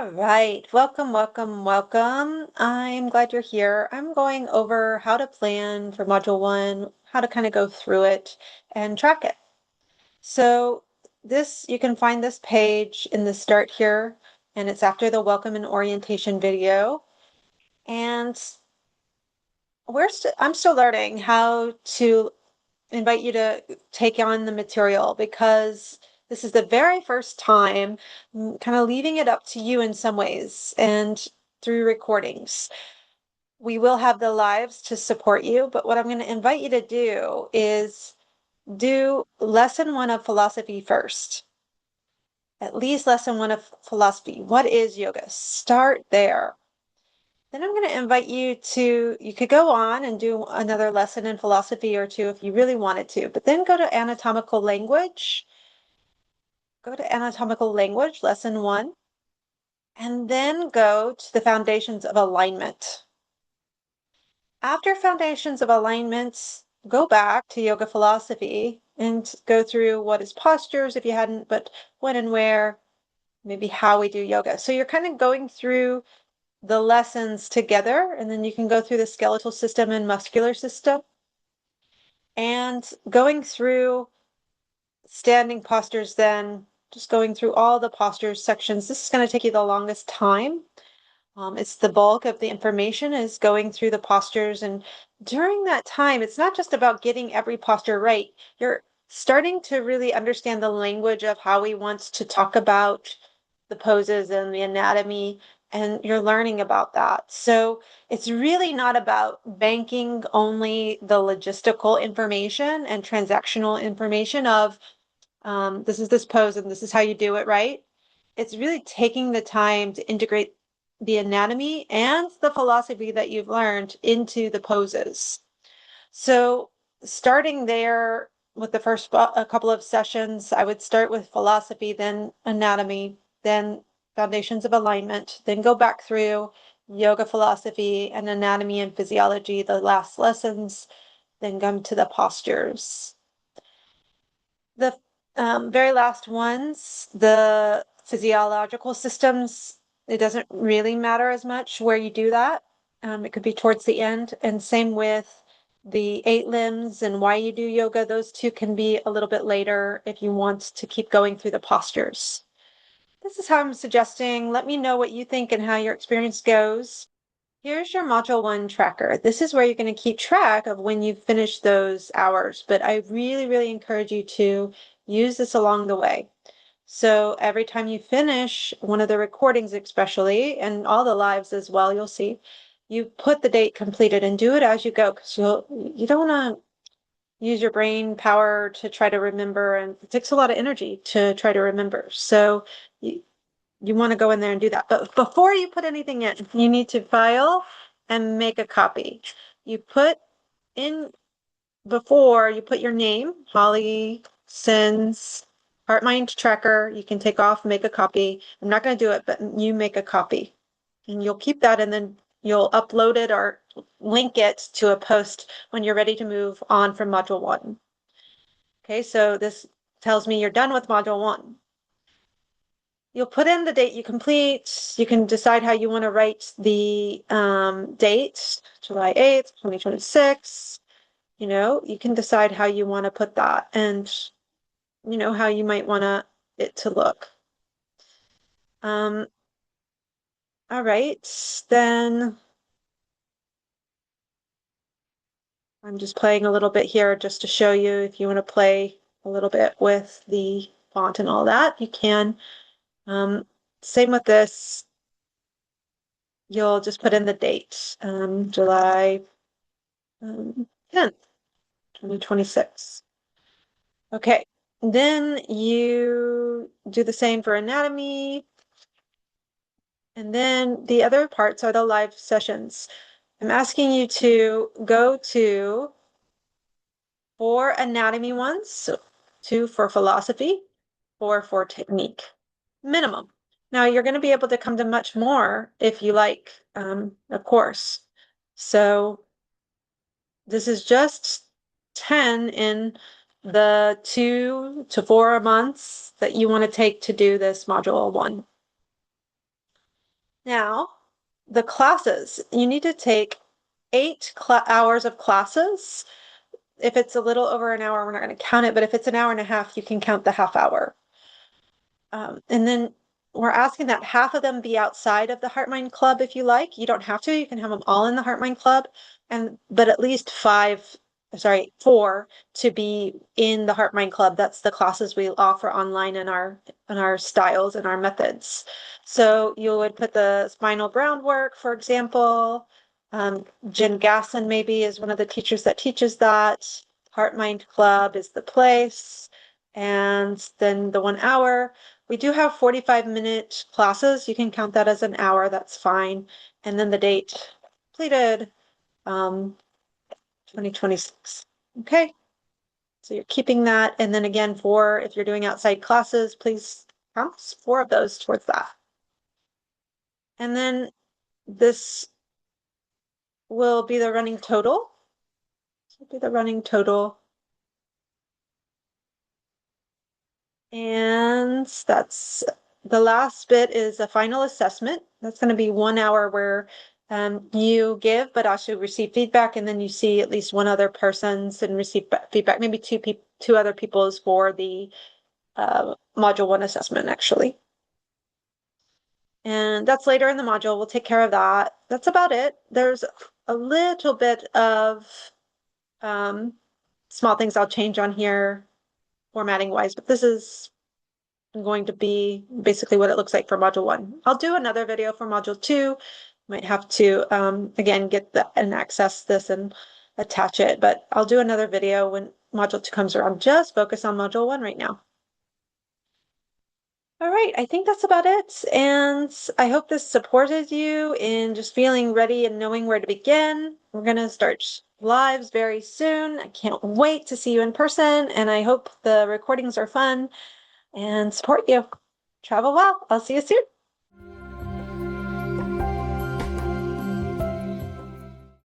All right. Welcome, welcome, welcome. I'm glad you're here. I'm going over how to plan for Module 1, how to kind of go through it and track it. So you can find this page in the start here, and it's after the welcome and orientation video. And I'm still learning how to invite you to take on the material because this is the very first time, kind of leaving it up to you in some ways and through recordings. We will have the lives to support you, but what I'm going to invite you to do is do lesson 1 of philosophy first. At least lesson 1 of philosophy. What is yoga? Start there. Then I'm going to invite you could go on and do another lesson in philosophy or two if you really wanted to, but then go to anatomical language. Go to anatomical language, lesson 1, and then go to the foundations of alignment. After foundations of alignment, go back to yoga philosophy and go through what is postures if you hadn't, but when and where, maybe how we do yoga. So you're kind of going through the lessons together, and then you can go through the skeletal system and muscular system and going through standing postures, then just going through all the postures sections. This is going to take you the longest time. It's the bulk of the information is going through the postures, and during that time it's not just about getting every posture right. You're starting to really understand the language of how we want to talk about the poses and the anatomy, and you're learning about that. So it's really not about banking only the logistical information and transactional information of this is this pose and this is how you do it, right? It's really taking the time to integrate the anatomy and the philosophy that you've learned into the poses. So starting there with the first a couple of sessions, I would start with philosophy, then anatomy, then foundations of alignment, then go back through yoga philosophy and anatomy and physiology, the last lessons, then come to the postures. The very last ones, the physiological systems, it doesn't really matter as much where you do that. It could be towards the end. And same with the 8 limbs and why you do yoga. Those two can be a little bit later if you want to keep going through the postures. This is how I'm suggesting. Let me know what you think and how your experience goes. Here's your Module 1 tracker. This is where you're going to keep track of when you've finished those hours, but I really, really encourage you to use this along the way. So every time you finish one of the recordings especially, and all the lives as well, you'll see, you put the date completed and do it as you go, because you don't want to use your brain power to try to remember, and it takes a lot of energy to try to remember. So you want to go in there and do that. But before you put anything in, you need to file and make a copy. You put in, before you put your name, Holly Sins, Heartmind Tracker. You can take off, make a copy. I'm not going to do it, but you make a copy. And you'll keep that, and then you'll upload it or link it to a post when you're ready to move on from Module 1. Okay, so this tells me you're done with Module 1. You'll put in the date you complete. You can decide how you want to write the date, July 8th, 2026. You can decide how you want to put that and, how you might want it to look. All right, then I'm just playing a little bit here just to show you if you want to play a little bit with the font and all that, you can. Same with this. You'll just put in the date, July 10th, 2026. Okay, then you do the same for anatomy. And then the other parts are the live sessions. I'm asking you to go to 4 anatomy ones, so 2 for philosophy, 4 for technique, minimum. Now you're going to be able to come to much more if you like, of course. So this is just 10 in the 2 to 4 months that you want to take to do this Module 1. Now, the classes, you need to take 8 hours of classes. If it's a little over an hour, we're not going to count it, but if it's an hour and a half, you can count the half hour. And then we're asking that half of them be outside of the Heartmind Club if you like. You don't have to, you can have them all in the Heartmind Club, but at least 4 to be in the Heartmind Club. That's the classes we offer online in our styles and our methods. So you would put the spinal groundwork, for example. Jen Gasson maybe is one of the teachers that teaches that. Heartmind Club is the place. And then the 1 hour. We do have 45-minute classes. You can count that as an hour, that's fine. And then the date completed, 2026. Okay, so you're keeping that. And then again, if you're doing outside classes, please count 4 of those towards that. And then this will be the running total. This will be the running total. And that's the last bit is a final assessment. That's going to be 1 hour where you give, but also receive feedback, and then you see at least one other person's and receive feedback, maybe two other people's for the module 1 assessment, actually. And that's later in the module. We'll take care of that. That's about it. There's a little bit of small things I'll change on here formatting wise, but this is going to be basically what it looks like for module 1. I'll do another video for module 2. Might have to, again, get and access this and attach it, but I'll do another video when module 2 comes around. Just focus on module 1 right now. All right, I think that's about it. And I hope this supported you in just feeling ready and knowing where to begin. We're going to start lives very soon. I can't wait to see you in person, and I hope the recordings are fun and support you. Travel well. I'll see you soon.